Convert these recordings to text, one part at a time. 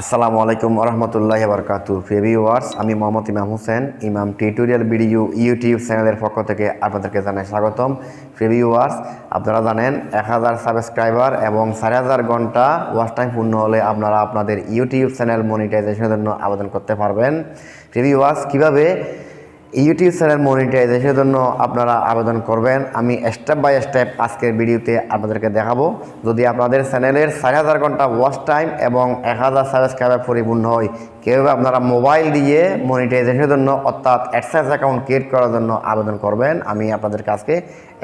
আসসালামু আলাইকুম রহমতুল্লাহ বারকাতু ভিউয়ার্স, আমি মোহাম্মদ ইমাম হোসেন ইমাম টিউটোরিয়াল ভিডিও ইউটিউব চ্যানেলের পক্ষ থেকে আপনাদেরকে জানাই স্বাগতম। ভিউয়ার্স, আপনারা জানেন 1000 সাবস্ক্রাইবার এবং 4000 ঘন্টা ওয়াচ টাইম পূর্ণ হলে আপনারা আপনাদের ইউটিউব চ্যানেল মনিটাইজেশনের জন্য আবেদন করতে পারবেন। ভিউয়ার্স, কীভাবে ইউটিউব চ্যানেল মনিটাইজেশনের জন্য আপনারা আবেদন করবেন আমি স্টেপ বাই স্টেপ আজকের ভিডিওতে আপনাদেরকে দেখাবো। যদি আপনাদের চ্যানেলের 4000 ঘন্টা ওয়াচ টাইম এবং 1000 সাবস্ক্রাইবার পরিপূর্ণ হয়, কীভাবে আপনারা মোবাইল দিয়ে মনিটাইজেশনের জন্য অর্থাৎ অ্যাডসেন্স অ্যাকাউন্ট ক্রিয়েট করার জন্য আবেদন করবেন, আমি আপনাদেরকে আজকে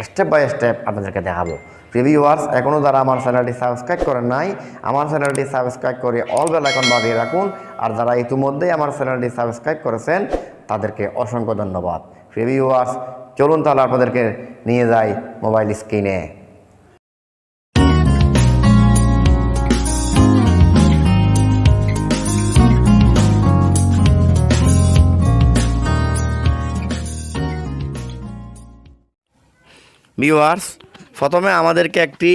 স্টেপ বাই স্টেপ আপনাদেরকে দেখাবো। ভিউয়ার্স, এখনও যারা আমার চ্যানেলটি সাবস্ক্রাইব করেন নাই, আমার চ্যানেলটি সাবস্ক্রাইব করে অল বেল আইকন বাজিয়ে রাখুন। আর যারা ইতিমধ্যেই আমার চ্যানেলটি সাবস্ক্রাইব করেছেন তাদেরকে অসংখ্য ধন্যবাদ। ভিউয়ার্স, চলুন তাহলে আপনাদেরকে নিয়ে যাই মোবাইল স্ক্রিনে। ভিউয়ার্স, প্রথমে আমাদেরকে একটি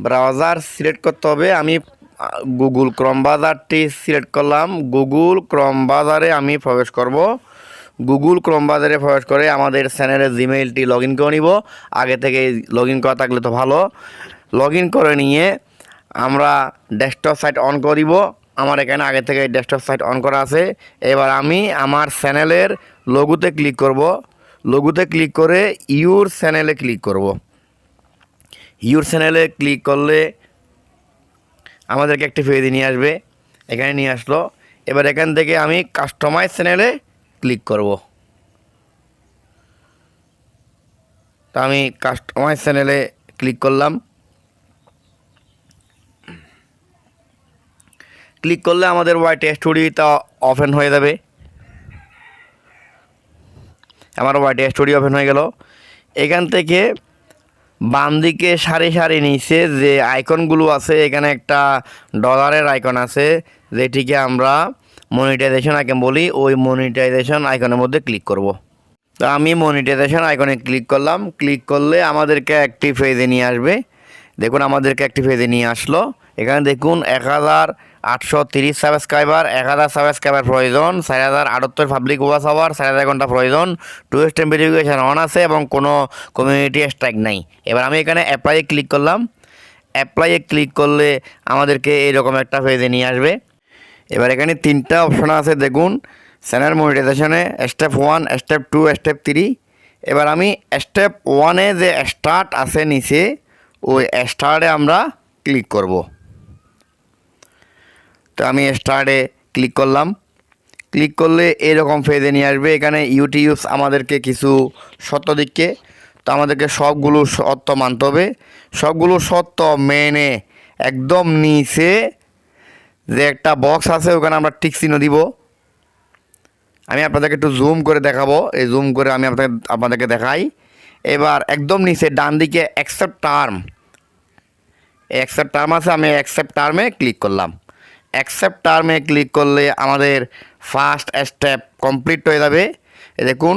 ব্রাউজার সিলেক্ট করতে হবে। আমি গুগল ক্রোম ব্রাউজারটি সিলেক্ট করলাম। গুগল ক্রোম ব্রাউজারে আমি প্রবেশ করব। গুগল ক্রোম ব্রাউজারে প্রবেশ করে আমাদের চ্যানেলের জিমেইলটি লগ ইন করে নিব। আগে থেকে লগ ইন করা থাকলে তো ভালো। লগ ইন করে নিয়ে আমরা ডেস্কটপ সাইট অন করিব। আমার এখানে আগে থেকে ডেস্কটপ সাইট অন করা আছে। এবার আমি আমার চ্যানেলের লোগোতে ক্লিক করব। লোগোতে ক্লিক করে ইউর চ্যানেলে ক্লিক করব। ইউর চ্যানেলে ক্লিক করলে আমাদেরকে একটি পেজে নিয়ে আসবে। এখানে নিয়ে আসলো। এবার এখান থেকে আমি কাস্টমাইজ চ্যানেলে ক্লিক করব। তা আমি কাস্টমাইজ চ্যানেলে ক্লিক করলাম। ক্লিক করলে আমাদের ওয়াইটি স্টুডিওটা ওপেন হয়ে যাবে। আমার ওয়াইটি স্টুডিও ওপেন হয়ে গেল। এখান থেকে বাম দিকে সারি সারি নিচে যে আইকনগুলো আছে, এখানে একটা ডলারের আইকন আছে, যেটিকে আমরা মনিটাইজেশন আইকন বলি। ওই মনিটাইজেশন আইকনের মধ্যে ক্লিক করব। তো আমি মনিটাইজেশন আইকনে ক্লিক করলাম। ক্লিক করলে আমাদেরকে একটি পেজে নিয়ে আসবে। দেখুন, আমাদেরকে একটি পেজে নিয়ে আসলো। এখানে দেখুন 1830 সাবস্ক্রাইবার, 1000 সাবস্ক্রাইবার প্রয়োজন, 4078 পাবলিক ওয়াচ আওয়ার, 4000 ঘন্টা প্রয়োজন, 2 স্টেপ ভেরিফিকেশন অন আছে এবং কোনো কমিউনিটি স্ট্রাইক নাই। এবার আমি এখানে অ্যাপ্লাইয়ে ক্লিক করলাম। অ্যাপ্লাইয়ে ক্লিক করলে আমাদেরকে এরকম একটা পেজে নিয়ে আসবে। এবার এখানে 3টা অপশন আছে দেখুন, চ্যানেল মনিটাইজেশনে স্টেপ 1, স্টেপ 2, স্টেপ 3। এবার আমি স্টেপ 1-এ যে স্টার্ট আছে নিচে, ওই স্টার্টে আমরা ক্লিক করব। তো আমি স্টার্টে ক্লিক করলাম। ক্লিক করলে এরকম পেজে নিয়ে আসবে। এখানে ইউটিউব আমাদেরকে কিছু শর্ত দিচ্ছে। তো আমাদেরকে সবগুলো শর্ত মানতে হবে। সবগুলো শর্ত মেনে একদম নিচে যে একটা বক্স আছে ওখানে আমরা টিক চিহ্ন দিব। আমি আপনাদেরকে একটু জুম করে দেখাবো। এই জুম করে আমি আপনাদেরকে দেখাই। এবার একদম নিচে ডান দিকে অ্যাকসেপ্ট টার্ম আছে, আমি অ্যাকসেপ্ট টার্মে ক্লিক করলাম। অ্যাকসেপ্ট টার্মে ক্লিক করলে আমাদের ফার্স্ট স্টেপ কমপ্লিট হয়ে যাবে। দেখুন,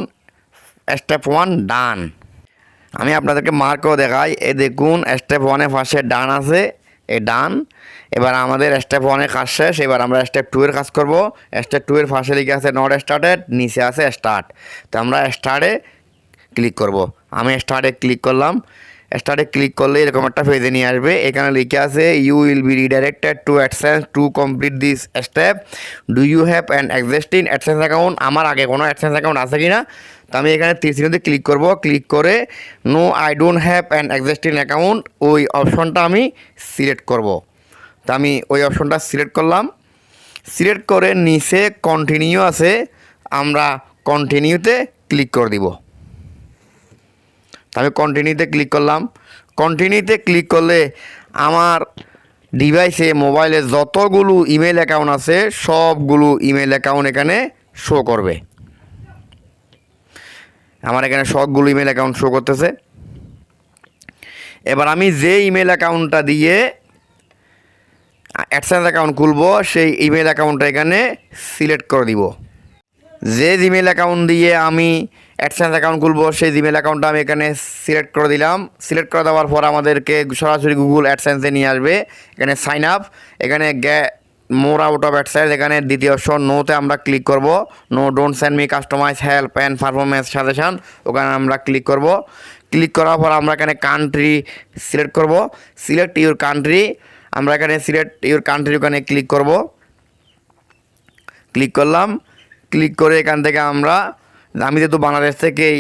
স্টেপ 1 ডান। আমি আপনাদেরকে মার্কও দেখাই। এই দেখুন, স্টেপ 1-এ ফার্স্টে ডান আছে, এই ডান। এবার আমাদের স্টেপ 1-এর কাজ শেষ। এবার আমরা স্টেপ 2-এর কাজ করব। স্টেপ 2-এর ফার্স্টে লিখে আছে নট স্টার্টেড, নিচে আছে স্টার্ট। তো আমরা স্টার্টে ক্লিক করব। আমি স্টার্টে ক্লিক করলাম। স্টার্টে ক্লিক করলে এরকম একটা পেজে নিয়ে আসবে। এখানে লিখে আছে you will be redirected to AdSense to complete this step. Do you have an existing AdSense account? আমার আগে কোনো অ্যাডসেন্স অ্যাকাউন্ট আছে কি না? তো আমি এখানে তীর চিহ্নতে ক্লিক করব। ক্লিক করে no I don't have an existing account, ওই অপশনটা আমি সিলেক্ট করব। তো আমি ওই অপশনটা সিলেক্ট করলাম। সিলেক্ট করে নিচে কন্টিনিউ আছে, আমরা কন্টিনিউতে ক্লিক করে দিব। আমি কন্টিনিউতে ক্লিক করলাম। কন্টিনিউতে ক্লিক করলে আমার ডিভাইসে মোবাইলে যতগুলো ইমেল অ্যাকাউন্ট আছে সবগুলো ইমেল অ্যাকাউন্ট এখানে শো করবে। আমার এখানে সবগুলো ইমেল অ্যাকাউন্ট শো করতেছে। এবার আমি যে ইমেল অ্যাকাউন্টটা দিয়ে অ্যাডসেন্স অ্যাকাউন্ট খুলবো সেই ইমেল অ্যাকাউন্টটা এখানে সিলেক্ট করে দিব। যে জিমেল অ্যাকাউন্ট দিয়ে আমি অ্যাডসেন্স অ্যাকাউন্ট খুলবো সেই জিমেল অ্যাকাউন্টটা আমি এখানে সিলেক্ট করে দিলাম। সিলেক্ট করে দেওয়ার পর আমাদেরকে সরাসরি গুগল অ্যাডসেন্সে নিয়ে আসবে। এখানে সাইন আপ, এখানে মোর আউট অফ ওয়েবসাইট, এখানে দ্বিতীয় অপশন নোতে আমরা ক্লিক করব। No don't send me customise help and performance suggestion, ওখানে আমরা ক্লিক করব। ক্লিক করার পর আমরা এখানে কান্ট্রি সিলেক্ট করব। সিলেক্ট ইউর কান্ট্রি, আমরা এখানে সিলেক্ট ইউর কান্ট্রি ওখানে ক্লিক করব। ক্লিক করলাম। ক্লিক করে এখান থেকে আমি যেহেতু বাংলাদেশ থেকেই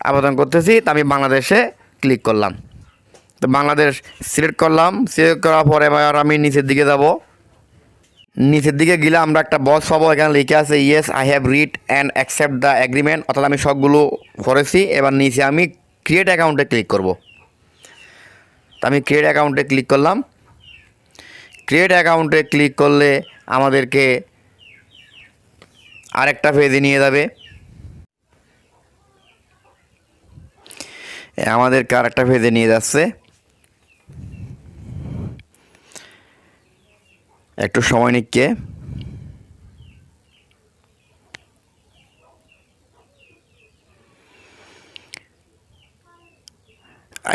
আবেদন করতেছি, তা আমি বাংলাদেশে ক্লিক করলাম। তো বাংলাদেশ সিলেক্ট করলাম। সিলেক্ট করার পরে এবার আমি নিচের দিকে যাব। নিচের দিকে গেলে আমরা একটা বক্স পাবো, এখানে লিখে আছে yes I have read and accept the agreement, অর্থাৎ আমি সবগুলো করেছি। এবার নিচে আমি ক্রিয়েট অ্যাকাউন্টে ক্লিক করব। তো আমি ক্রিয়েট অ্যাকাউন্টে ক্লিক করলাম। ক্রিয়েট অ্যাকাউন্টে ক্লিক করলে আমাদেরকে আরেকটা পেজে নিয়ে যাবে। আমাদেরকে আরেকটা পেজে নিয়ে যাচ্ছে, একটু সময় নিচ্ছে।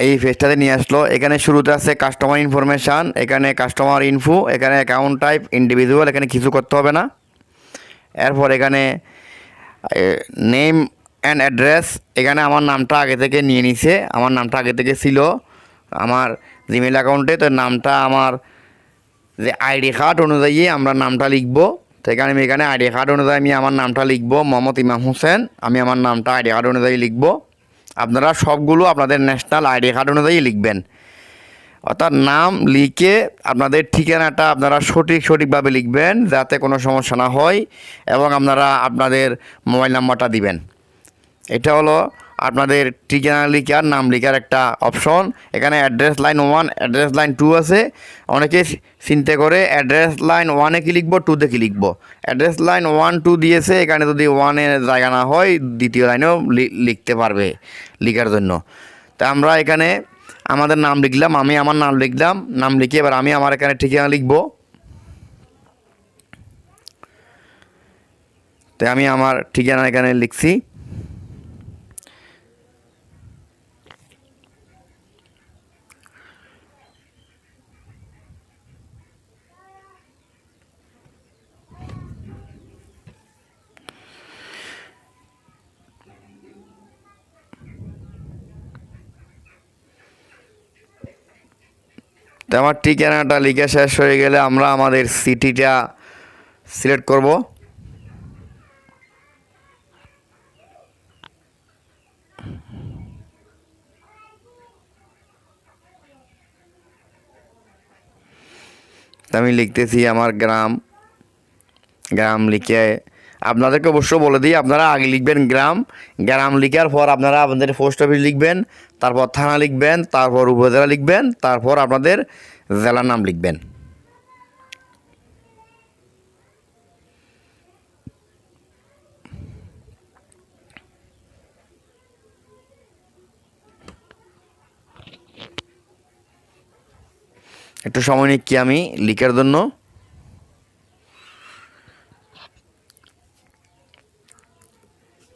এই পেজটাতে নিয়ে আসলো। এখানে শুরুতে আছে কাস্টমার ইনফরমেশান, এখানে কাস্টমার ইনফো, এখানে অ্যাকাউন্ট টাইপ ইন্ডিভিজুয়াল, এখানে কিছু করতে হবে না। এরপর এখানে নেম অ্যান্ড অ্যাড্রেস, এখানে আমার নামটা আগে থেকে নিয়ে নিছে, আমার নামটা আগে থেকে ছিল আমার জিমেল অ্যাকাউন্টে। তো নামটা আমার যে আইডি কার্ড অনুযায়ী আমরা নামটা লিখব। তো আমি এখানে আইডি কার্ড অনুযায়ী আমি আমার নামটা লিখব, মোহাম্মদ ইমাম হোসেন। আমি আমার নামটা আইডি কার্ড অনুযায়ী লিখব। আপনারা সবগুলো আপনাদের ন্যাশনাল আইডি কার্ড অনুযায়ী লিখবেন, অর্থাৎ নাম লিখে আপনাদের ঠিকানাটা আপনারা সঠিকভাবে লিখবেন, যাতে কোনো সমস্যা না হয়, এবং আপনারা আপনাদের মোবাইল নাম্বারটা দিবেন। এটা হলো আপনাদের ঠিকানা লিখার, নাম লিখার একটা অপশন। এখানে অ্যাড্রেস লাইন 1, অ্যাড্রেস লাইন 2 আছে। অনেকে চিন্তা করে অ্যাড্রেস লাইন 1-এ কি লিখবো, 2-তে কি লিখবো। অ্যাড্রেস লাইন 1-2 দিয়েছে, এখানে যদি 1-এর জায়গা না হয় দ্বিতীয় লাইনেও লিখতে পারবে লিখার জন্য। তা আমরা এখানে আমাদের নাম লিখলাম, আমি আমার নাম লিখলাম। নাম লিখে এবার আমি আমার এখানে ঠিকানা লিখব। তো আমি আমার ঠিকানা এখানে লিখছি। তো আমার ঠিকানাটা লিখে শেষ হয়ে গেলে আমরা আমাদের সিটিটা সিলেক্ট করব। আমি লিখতেছি আমার গ্রাম। গ্রাম লিখে আপনাদেরকে অবশ্য বলে দিই, আপনারা আগে লিখবেন গ্রাম। গ্রাম লিখার পর আপনারা আপনাদের পোস্ট অফিস লিখবেন, তারপর থানা লিখবেন, তারপর উপজেলা লিখবেন, তারপর আপনাদের জেলার নাম লিখবেন। একটু সময় নিচ্ছি আমি লিখার জন্য।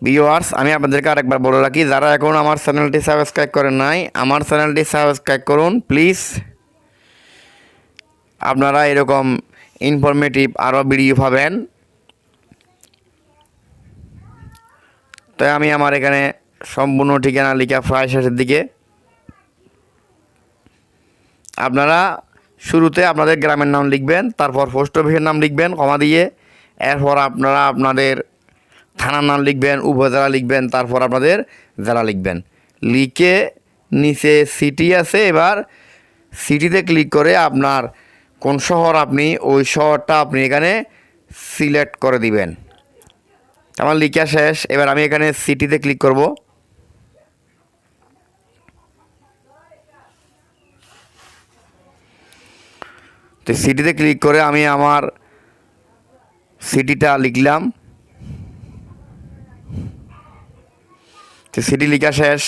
ভিউয়ার্স, আমি আপনাদেরকে আরেকবার বলে রাখি, যারা এখন আমার চ্যানেলটি সাবস্ক্রাইব করেন নাই, আমার চ্যানেলটি সাবস্ক্রাইব করুন প্লিজ। আপনারা এরকম ইনফরমেটিভ আরও ভিডিও পাবেন। তাই আমি আমার এখানে সম্পূর্ণ ঠিকানা লিখা প্রায় শেষের দিকে। আপনারা শুরুতে আপনাদের গ্রামের নাম লিখবেন, তারপর পোস্ট অফিসের নাম লিখবেন কমা দিয়ে। এরপর আপনারা আপনাদের থানার নাম লিখবেন, উপজেলা লিখবেন, তারপর আপনাদের জেলা লিখবেন। লিখে নিচে সিটি আছে, এবার সিটিতে ক্লিক করে আপনার কোন শহর আপনি ওই শহরটা আপনি এখানে সিলেক্ট করে দিবেন। আমার লিখা শেষ। এবার আমি এখানে সিটিতে ক্লিক করব। তো সিটিতে ক্লিক করে আমি আমার সিটিটা লিখলাম। তো সিটি লেখা শেষ।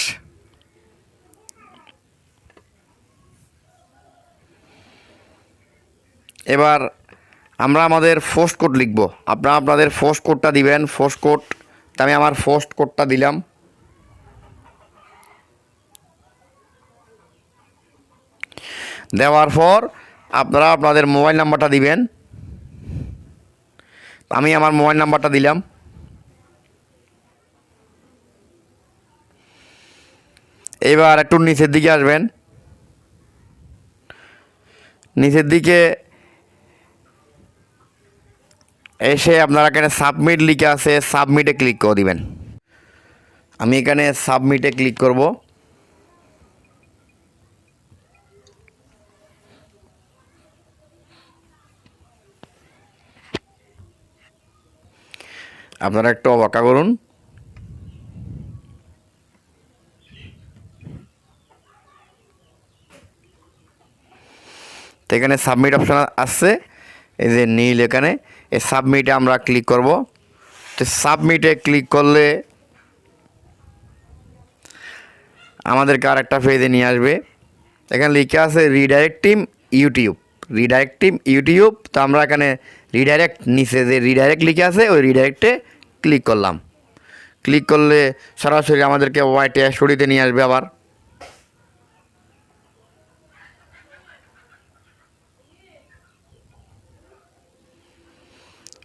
এবার আমরা আমাদের পোস্ট কোড লিখব। আপনারা আপনাদের পোস্ট কোডটা দিবেন, পোস্ট কোড। তা আমি আমার পোস্ট কোডটা দিলাম। দেওয়ার পর আপনারা আপনাদের মোবাইল নাম্বারটা দিবেন। আমি আমার মোবাইল নাম্বারটা দিলাম। এবার একটু নিচের দিকে আসবেন। নিচের দিকে এসে আপনারা এখানে সাবমিট লিখে আছে, সাবমিটে ক্লিক করে দিবেন। আমি এখানে সাবমিটে ক্লিক করব। আপনারা একটু অপেক্ষা করুন। তো এখানে সাবমিট অপশান আসছে, এই যে নীল, এখানে এই সাবমিটে আমরা ক্লিক করব। তো সাবমিটে ক্লিক করলে আমাদেরকে আর একটা পেজে নিয়ে আসবে। এখানে লিখে আছে রিডাইরেক্টিং ইউটিউব, রিডাইরেক্টিং ইউটিউব। তো আমরা এখানে রিডাইরেক্ট, নিচে যে রিডাইরেক্ট লিখে আছে ওই রিডাইরেক্টে ক্লিক করলাম। ক্লিক করলে সরাসরি আমাদেরকে ওয়াইটি স্টোরিতে নিয়ে আসবে। আবার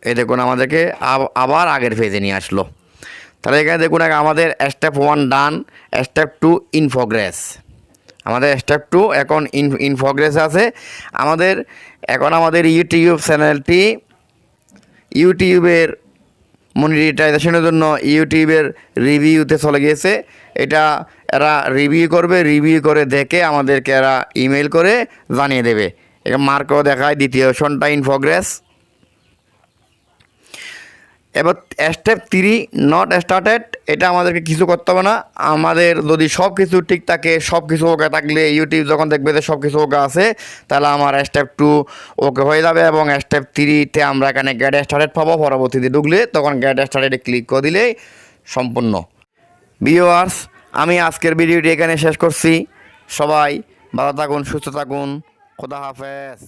এই দেখুন আমাদেরকে আবার আগের পেজে নিয়ে আসলো। তাহলে এখানে দেখুন আমাদের step 1 done, step 2 in progress. আমাদের স্টেপ 2 এখন ইন প্রোগ্রেস আছে। এখন আমাদের ইউটিউব চ্যানেলটি ইউটিউবের মনিটাইজেশনের জন্য ইউটিউবের রিভিউতে চলে গিয়েছে। এটা এরা রিভিউ করবে, রিভিউ করে দেখে আমাদেরকে এরা ইমেল করে জানিয়ে দেবে। এখানে মার্কও দেখায় দ্বিতীয় অপশনটা ইন প্রোগ্রেস। এবার স্টেপ 3 নট স্টার্টেড, এটা আমাদেরকে কিছু করতে হবে না। আমাদের যদি সব কিছু ঠিক থাকে, সব কিছু ওকে থাকলে, ইউটিউব যখন দেখবে যে সব কিছু ওকে আছে, তাহলে আমার স্টেপ 2 ওকে হয়ে যাবে এবং স্টেপ 3তে আমরা এখানে গেট স্টার্টেড পাবো। পরবর্তীতে ঢুকলে তখন গেট স্টার্টেডে ক্লিক করে দিলেই সম্পূর্ণ। ভিউয়ার্স, আমি আজকের ভিডিওটি এখানে শেষ করছি। সবাই ভালো থাকুন, সুস্থ থাকুন, খোদা হাফেজ।